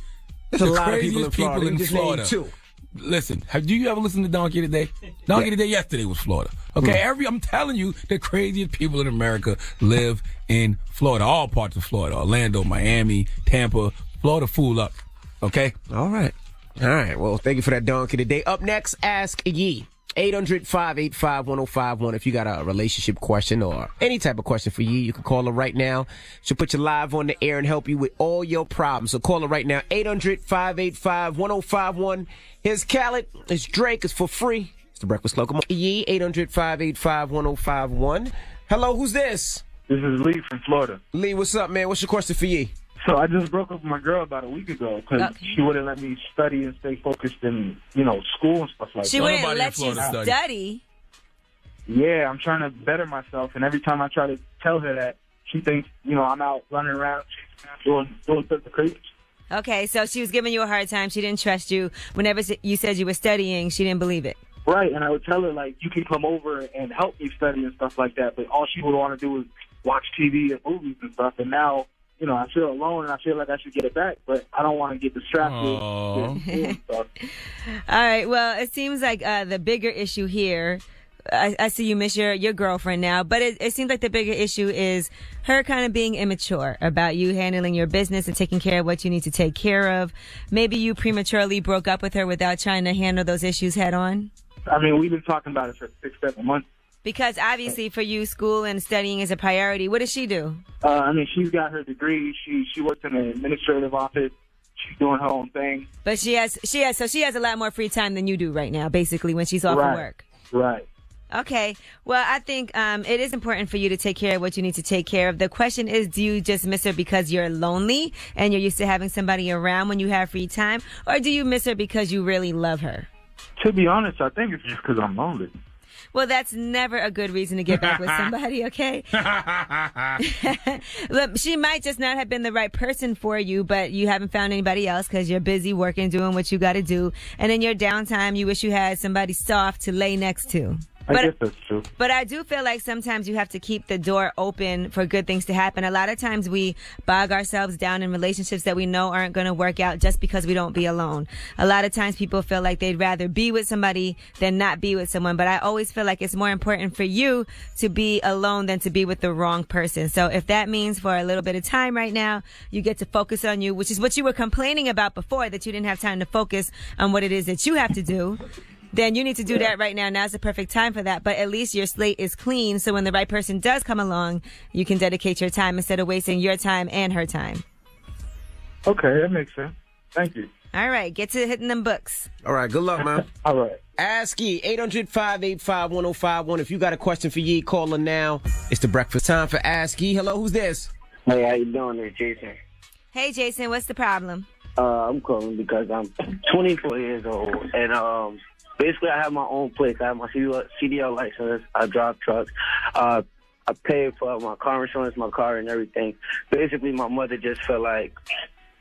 There's a lot of people in Florida. Two. Listen, do you ever listen to Donkey Today? Donkey Today yesterday was Florida. Okay, I'm telling you, the craziest people in America live in Florida. All parts of Florida. Orlando, Miami, Tampa. Florida fool up. Okay? All right. Well, thank you for that Donkey Today. Up next, Ask Yee. 800-585-1051. If you got a relationship question or any type of question for Yee, you can call her right now. She'll put you live on the air and help you with all your problems. So call her right now, 800-585-1051. Here's Khaled. It's Drake. It's for free. It's the Breakfast Club. Come on, Yee, 800-585-1051. Hello, who's this? This is Lee from Florida. Lee, what's up, man? What's your question for Yee? So I just broke up with my girl about a week ago because she wouldn't let me study and stay focused in, school and stuff like that. She wouldn't let you study? Yeah, I'm trying to better myself, and every time I try to tell her that, she thinks, I'm out running around doing stuff crazy. Okay, so she was giving you a hard time. She didn't trust you. Whenever you said you were studying, she didn't believe it. Right, and I would tell her, you can come over and help me study and stuff like that, but all she would want to do is watch TV and movies and stuff, and now... I feel alone and I feel like I should get it back, but I don't want to get distracted. All right. Well, it seems like the bigger issue here, I see you miss your girlfriend now, but it seems like the bigger issue is her kind of being immature about you handling your business and taking care of what you need to take care of. Maybe you prematurely broke up with her without trying to handle those issues head on. I mean, we've been talking about it for 6-7 months. Because obviously for you, school and studying is a priority. What does she do? She's got her degree. She works in an administrative office. She's doing her own thing. But she has a lot more free time than you do right now, basically, when she's off of work. Right. Okay. Well, I think it is important for you to take care of what you need to take care of. The question is, do you just miss her because you're lonely and you're used to having somebody around when you have free time? Or do you miss her because you really love her? To be honest, I think it's just because I'm lonely. Well, that's never a good reason to get back with somebody, okay? Look, she might just not have been the right person for you, but you haven't found anybody else because you're busy working, doing what you got to do. And in your downtime, you wish you had somebody soft to lay next to. I guess that's true. But I do feel like sometimes you have to keep the door open for good things to happen. A lot of times we bog ourselves down in relationships that we know aren't going to work out just because we don't be alone. A lot of times people feel like they'd rather be with somebody than not be with someone. But I always feel like it's more important for you to be alone than to be with the wrong person. So if that means for a little bit of time right now, you get to focus on you, which is what you were complaining about before, that you didn't have time to focus on what it is that you have to do. Then you need to do that right now. Now's the perfect time for that. But at least your slate is clean, so when the right person does come along, you can dedicate your time instead of wasting your time and her time. Okay, that makes sense. Thank you. All right, get to hitting them books. All right, good luck, man. All right. Ask Yee, 800-585-1051. If you got a question for Yee, call her now. It's the breakfast time for Ask Yee. Hello, who's this? Hey, how you doing? It's Jason. Hey, Jason, what's the problem? I'm calling because I'm 24 years old, and basically I have my own place. I have my CDL license. I drive trucks. I pay for my car insurance, my car, and everything. Basically, my mother just felt like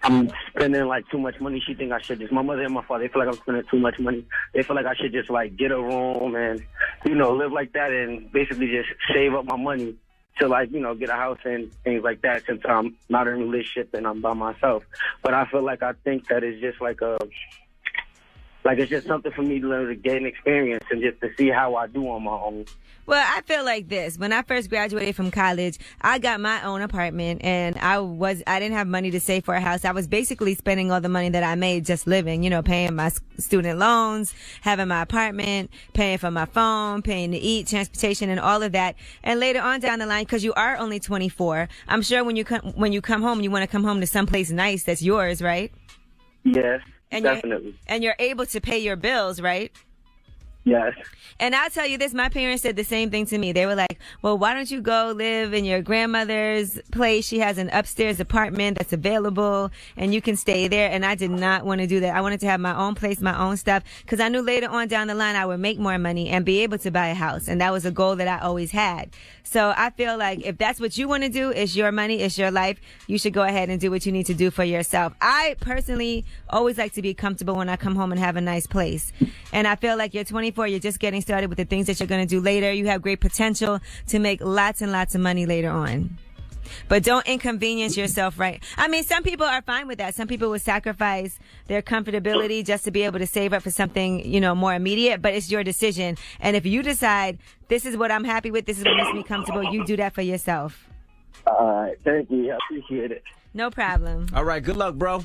I'm spending like too much money. She think I should just. My mother and my father, they feel like I'm spending too much money. They feel like I should just like get a room and live like that, and basically just save up my money to like get a house and things like that. Since I'm not in a relationship and I'm by myself, but I feel like I think that it's just like it's just something for me to learn to gain experience and just to see how I do on my own. Well, I feel like this. When I first graduated from college, I got my own apartment, and I didn't have money to save for a house. I was basically spending all the money that I made just living, paying my student loans, having my apartment, paying for my phone, paying to eat, transportation, and all of that. And later on down the line, because you are only 24, I'm sure when you come home, you want to come home to someplace nice that's yours, right? Yes, and definitely. You're able to pay your bills, right? Yes. And I'll tell you this, my parents said the same thing to me. They were like, well, why don't you go live in your grandmother's place? She has an upstairs apartment that's available and you can stay there. And I did not want to do that. I wanted to have my own place, my own stuff, because I knew later on down the line I would make more money and be able to buy a house. And that was a goal that I always had. So I feel like if that's what you want to do, it's your money, it's your life, you should go ahead and do what you need to do for yourself. I personally always like to be comfortable when I come home and have a nice place. And I feel like you're 24, you're just getting started with the things that you're going to do later. You have great potential to make lots and lots of money later on. But don't inconvenience yourself, right? I mean, some people are fine with that. Some people will sacrifice their comfortability just to be able to save up for something, more immediate, but it's your decision. And if you decide, this is what I'm happy with, this is what makes me comfortable, you do that for yourself. All right. Thank you. I appreciate it. No problem. All right. Good luck, bro.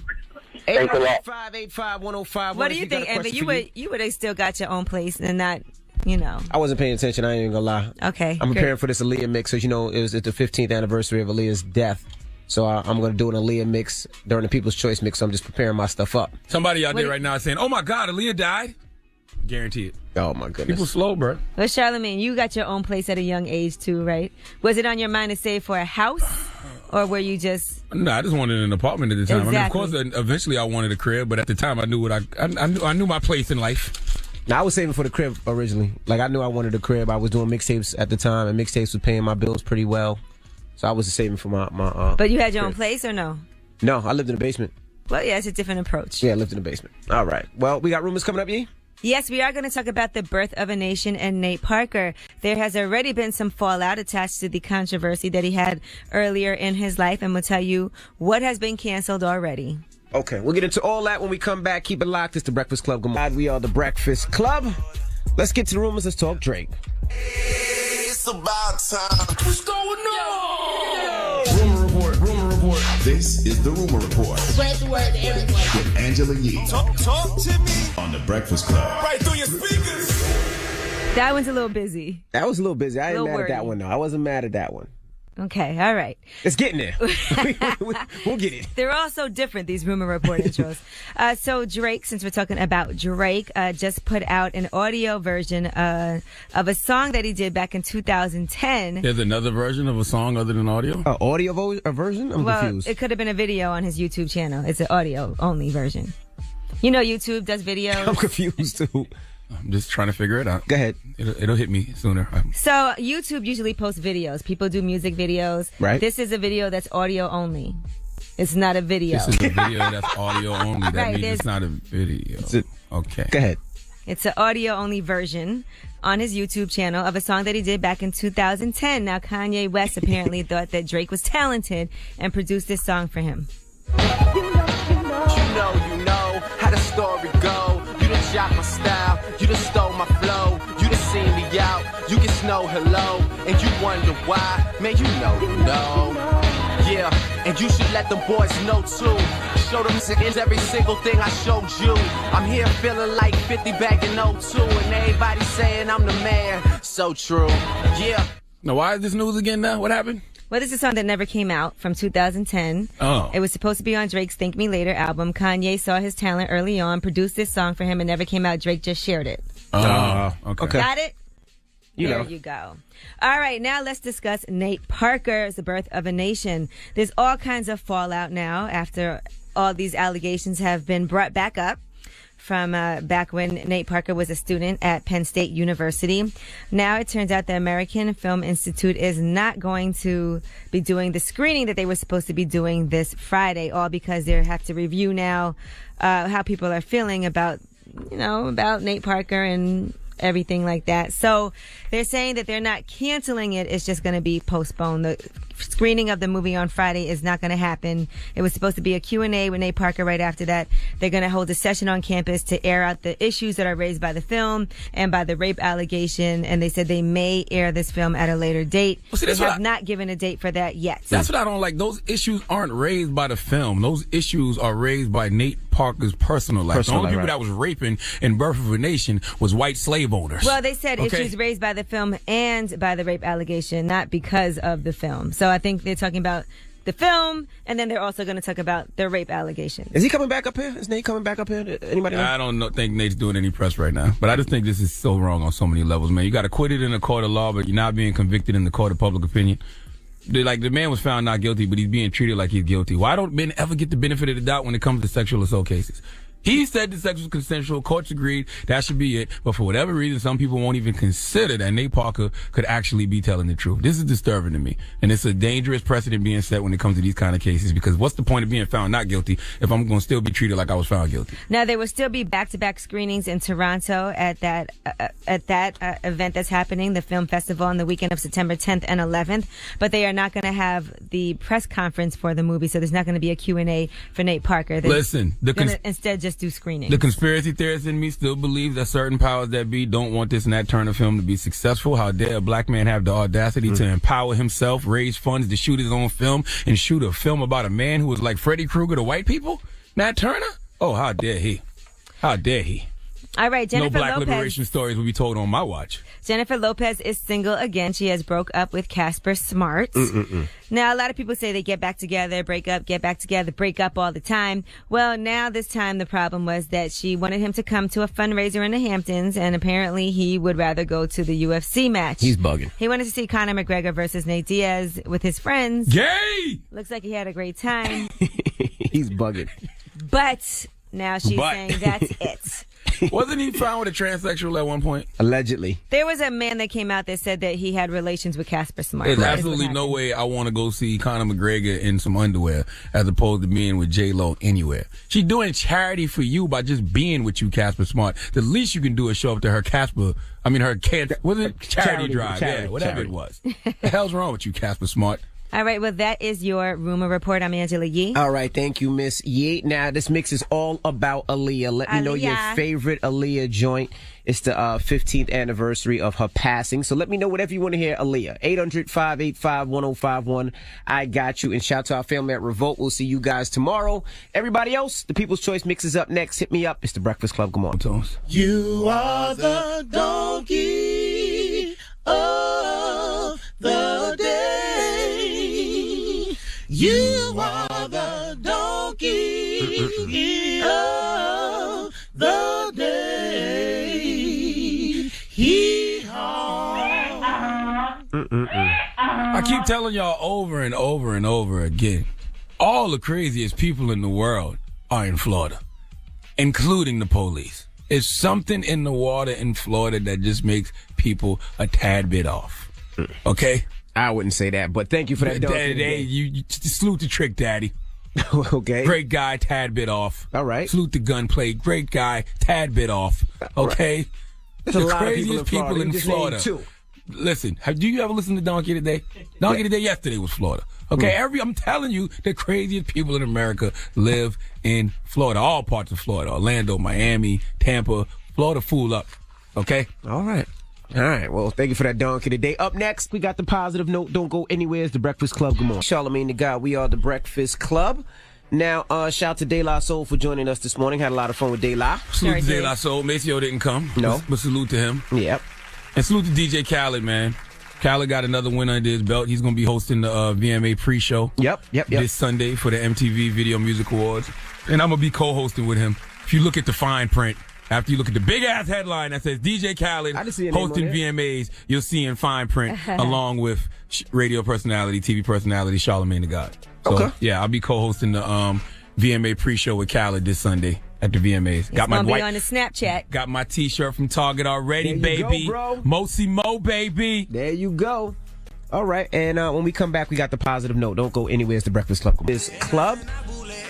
Thanks a lot. 855-1051. What do you think, Amber? You would have still got your own place and not, I wasn't paying attention. I ain't even gonna lie. Okay. I'm preparing for this Aaliyah mix. So, it was at the 15th anniversary of Aaliyah's death. So I'm going to do an Aaliyah mix during the People's Choice mix. So I'm just preparing my stuff up. Somebody out there right now is saying, oh, my God, Aaliyah died? Guarantee it. Oh, my goodness. People slow, bro. Well, Charlamagne, you got your own place at a young age, too, right? Was it on your mind to save for a house? Or were you just... No, I just wanted an apartment at the time. Exactly. I mean, of course, eventually I wanted a crib, but at the time I knew I knew my place in life. Now, I was saving for the crib originally. Like, I knew I wanted a crib. I was doing mixtapes at the time, and mixtapes was paying my bills pretty well. So I was saving for my But you had your crib. own place or no? No, I lived in the basement. Well, yeah, it's a different approach. Yeah, I lived in the basement. All right. Well, we got rumors coming up, Yee? Yes, we are going to talk about the birth of a nation and Nate Parker. There has already been some fallout attached to the controversy that he had earlier in his life, and we'll tell you what has been canceled already. Okay, we'll get into all that when we come back. Keep it locked. It's the Breakfast Club. Good morning. We are the Breakfast Club. Let's get to the rumors. Let's talk Drake. It's about time. What's going on? Rumor report. This is the Rumor Report. Spread the word to everyone. With Angela Yee. Talk to me. On the Breakfast Club. Right through your speakers. That one's a little busy. That was a little busy. I ain't mad wordy. at that one, though. I wasn't mad at that one. Okay, all right. It's getting there. We'll get it. They're all so different, these rumor report intros. So Drake, since we're talking about Drake, just put out an audio version of a song that he did back in 2010. There's another version of a song other than audio? Audio version? I'm confused. It could have been a video on his YouTube channel. It's an audio-only version. YouTube does videos. I'm confused, too. I'm just trying to figure it out. Go ahead. It'll hit me sooner. So YouTube usually posts videos. People do music videos. Right. This is a video that's audio only. It's not a video. This is a video that's audio only. That Right, means it's not a video. Okay. Go ahead. It's an audio-only version on his YouTube channel of a song that he did back in 2010. Now, Kanye West apparently thought that Drake was talented and produced this song for him. You know how the story go. You done shot my style, you done stole my flow, you done seen me out, you get snow hello, and you wonder why, man, you know. Yeah, and you should let them boys know too. Show them seconds every single thing I showed you. I'm here feeling like 50 back in 02, and everybody saying I'm the man. So true, yeah. Now, why is this news again now? What happened? Well, this is a song that never came out from 2010. Oh. It was supposed to be on Drake's Thank Me Later album. Kanye saw his talent early on, produced this song for him, and never came out. Drake just shared it. Oh, okay. Got it? There you go. All right, now let's discuss Nate Parker's The Birth of a Nation. There's all kinds of fallout now after all these allegations have been brought back up from back when Nate Parker was a student at Penn State University. Now it turns out the American Film Institute is not going to be doing the screening that they were supposed to be doing this Friday, all because they have to review now how people are feeling about Nate Parker and everything like that. So they're saying that they're not canceling it. It's just going to be postponed. The screening of the movie on Friday is not going to happen. It was supposed to be a Q&A with Nate Parker right after that. They're going to hold a session on campus to air out the issues that are raised by the film and by the rape allegation. And they said they may air this film at a later date. Well, see, they have not given a date for that yet. That's what I don't like. Those issues aren't raised by the film. Those issues are raised by Nate Parker's personal life. The only people that was raping in Birth of a Nation was white slave owners. Well, they said issues raised by the film and by the rape allegation, not because of the film. So I think they're talking about the film, and then they're also going to talk about the rape allegations. Is he coming back up here? Is Nate coming back up here? Anybody know? I don't think Nate's doing any press right now, but I just think this is so wrong on so many levels, man. You got acquitted in a court of law, but you're not being convicted in the court of public opinion. The man was found not guilty, but he's being treated like he's guilty. Why don't men ever get the benefit of the doubt when it comes to sexual assault cases? He said the sex was consensual. Courts agreed that should be it. But for whatever reason, some people won't even consider that Nate Parker could actually be telling the truth. This is disturbing to me. And it's a dangerous precedent being set when it comes to these kind of cases, because what's the point of being found not guilty if I'm going to still be treated like I was found guilty? Now, there will still be back-to-back screenings in Toronto at that event that's happening, the film festival, on the weekend of September 10th and 11th. But they are not going to have the press conference for the movie, so there's not going to be a Q&A for Nate Parker. Listen, instead just do screenings. The conspiracy theorist in me still believes that certain powers that be don't want this and that Turner film to be successful. How dare a black man have the audacity to empower himself, raise funds to shoot his own film, and shoot a film about a man who was like Freddy Krueger to white people? Nat Turner? Oh, how dare he? How dare he? All right, Jennifer No black Lopez. liberation stories will be told on my watch. Jennifer Lopez is single again. She has broke up with Casper Smart. Now, a lot of people say they get back together, break up, get back together, break up all the time. Well, now this time the problem was that she wanted him to come to a fundraiser in the Hamptons, and apparently he would rather go to the UFC match. He's bugging. He wanted to see Conor McGregor versus Nate Diaz with his friends. Gay! Looks like he had a great time. He's bugging. But now she's saying that's it. Wasn't he found with a transsexual at one point? Allegedly. There was a man that came out that said that he had relations with Casper Smart. There's absolutely no way I want to go see Conor McGregor in some underwear as opposed to being with J-Lo anywhere. She's doing charity for you by just being with you, Casper Smart. The least you can do is show up to her charity drive. Whatever it was. The hell's wrong with you, Casper Smart? All right, well, that is your rumor report. I'm Angela Yee. All right, thank you, Miss Yee. Now, this mix is all about Aaliyah. Let me know your favorite Aaliyah joint. It's the 15th anniversary of her passing. So let me know whatever you want to hear, Aaliyah. 800-585-1051. I got you. And shout out to our family at Revolt. We'll see you guys tomorrow. Everybody else, the People's Choice mix is up next. Hit me up. It's the Breakfast Club. Come on, Tones. You are the donkey of the day. You are the donkey of the day. I keep telling y'all over and over and over again, all the craziest people in the world are in Florida, including the police. It's something in the water in Florida that just makes people a tad bit off. Okay? I wouldn't say that, but thank you for that. You salute the Trick Daddy. Okay. Great guy, tad bit off. All right. Salute the Gunplay. Great guy, tad bit off. Okay? Right. There's the a lot craziest of people in Florida. Too. Listen, do you ever listen to Donkey Today? Donkey Today yesterday was Florida. Okay, I'm telling you, the craziest people in America live in Florida. All parts of Florida. Orlando, Miami, Tampa. Florida fool up. Okay? All right. Well, thank you for that Donkey Today. Up next, we got the positive note. Don't go anywhere. It's the Breakfast Club. Good morning. Charlamagne the God. We are the Breakfast Club. Now, shout out to De La Soul for joining us this morning. Had a lot of fun with De La. Salute to De La Soul. Maceo didn't come. No. But salute to him. Yep. And salute to DJ Khaled, man. Khaled got another win under his belt. He's going to be hosting the VMA pre-show. Yep. This Sunday for the MTV Video Music Awards. And I'm going to be co-hosting with him. If you look at the fine print, After you look at the big-ass headline that says DJ Khaled hosting VMAs, you'll see in fine print along with radio personality, TV personality, Charlamagne the God. So, yeah, I'll be co-hosting the VMA pre-show with Khaled this Sunday at the VMAs. It's going to be on the Snapchat. Got my T-shirt from Target already, baby. Go, bro. Mosi Mo, baby. There you go. All right, and when we come back, we got the positive note. Don't go anywhere. It's the Breakfast Club. This club.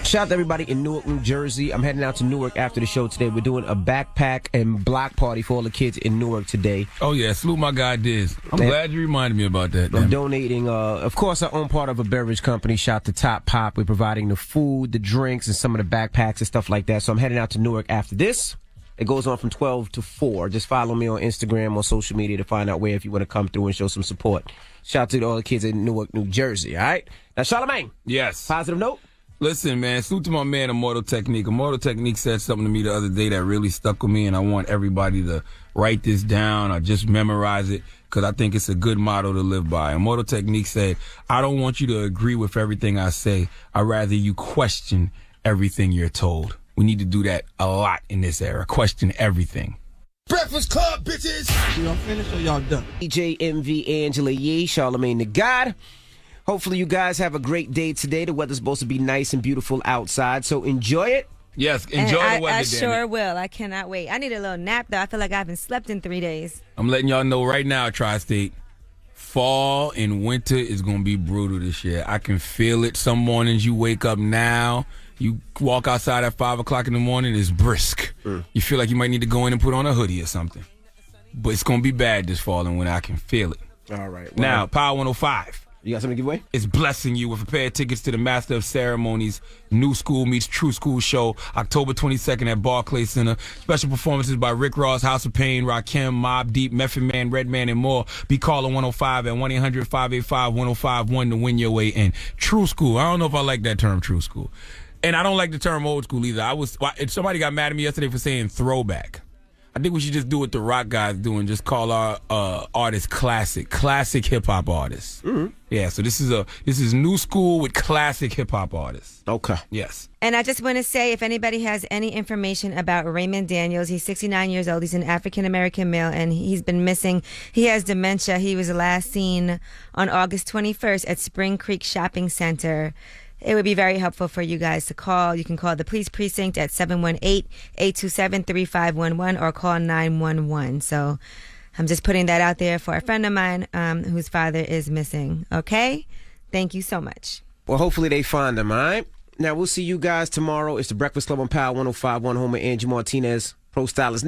Shout out to everybody in Newark, New Jersey. I'm heading out to Newark after the show today. We're doing a backpack and block party for all the kids in Newark today. Oh, yeah. Salute my guy, Diz. I'm glad you reminded me about that. I'm donating, of course, I own part of a beverage company. Shout out to Top Pop. We're providing the food, the drinks, and some of the backpacks and stuff like that. So I'm heading out to Newark after this. It goes on from 12 to 4. Just follow me on Instagram or social media to find out where if you want to come through and show some support. Shout out to all the kids in Newark, New Jersey. All right? Now, Charlamagne. Yes. Positive note? Listen, man, salute to my man, Immortal Technique. Immortal Technique said something to me the other day that really stuck with me, and I want everybody to write this down or just memorize it because I think it's a good motto to live by. Immortal Technique said, I don't want you to agree with everything I say. I'd rather you question everything you're told. We need to do that a lot in this era. Question everything. Breakfast Club, bitches! Y'all finished or y'all done? DJ MV Angela Yee, Charlamagne the God. Hopefully you guys have a great day today. The weather's supposed to be nice and beautiful outside, so enjoy it. Yes, enjoy the weather, I sure will. I cannot wait. I need a little nap, though. I feel like I haven't slept in 3 days. I'm letting y'all know right now, Tri-State, fall and winter is going to be brutal this year. I can feel it. Some mornings you wake up now, you walk outside at 5 o'clock in the morning, it's brisk. You feel like you might need to go in and put on a hoodie or something. But it's going to be bad this fall and winter. I can feel it. All right. Well, now, Power 105. You got something to give away? It's blessing you with a pair of tickets to the Master of Ceremonies New School Meets True School show, October 22nd at Barclays Center. Special performances by Rick Ross, House of Pain, Rakim, Mobb Deep, Method Man, Redman, and more. Be calling 105 at 1-800-585-1051 to win your way in. True School. I don't know if I like that term, True School. And I don't like the term old school either. Somebody got mad at me yesterday for saying throwback. I think we should just do what the rock guys do and just call our artists classic hip hop artists. Mm-hmm. Yeah, so this is new school with classic hip hop artists. Okay. Yes. And I just want to say, if anybody has any information about Raymond Daniels, he's 69 years old. He's an African-American male, and he's been missing. He has dementia. He was last seen on August 21st at Spring Creek Shopping Center. It would be very helpful for you guys to call. You can call the police precinct at 718-827-3511 or call 911. So I'm just putting that out there for a friend of mine whose father is missing. Okay? Thank you so much. Well, hopefully they find him, all right? Now, we'll see you guys tomorrow. It's the Breakfast Club on Power 105.1. Home with Angie Martinez, Pro Stylist.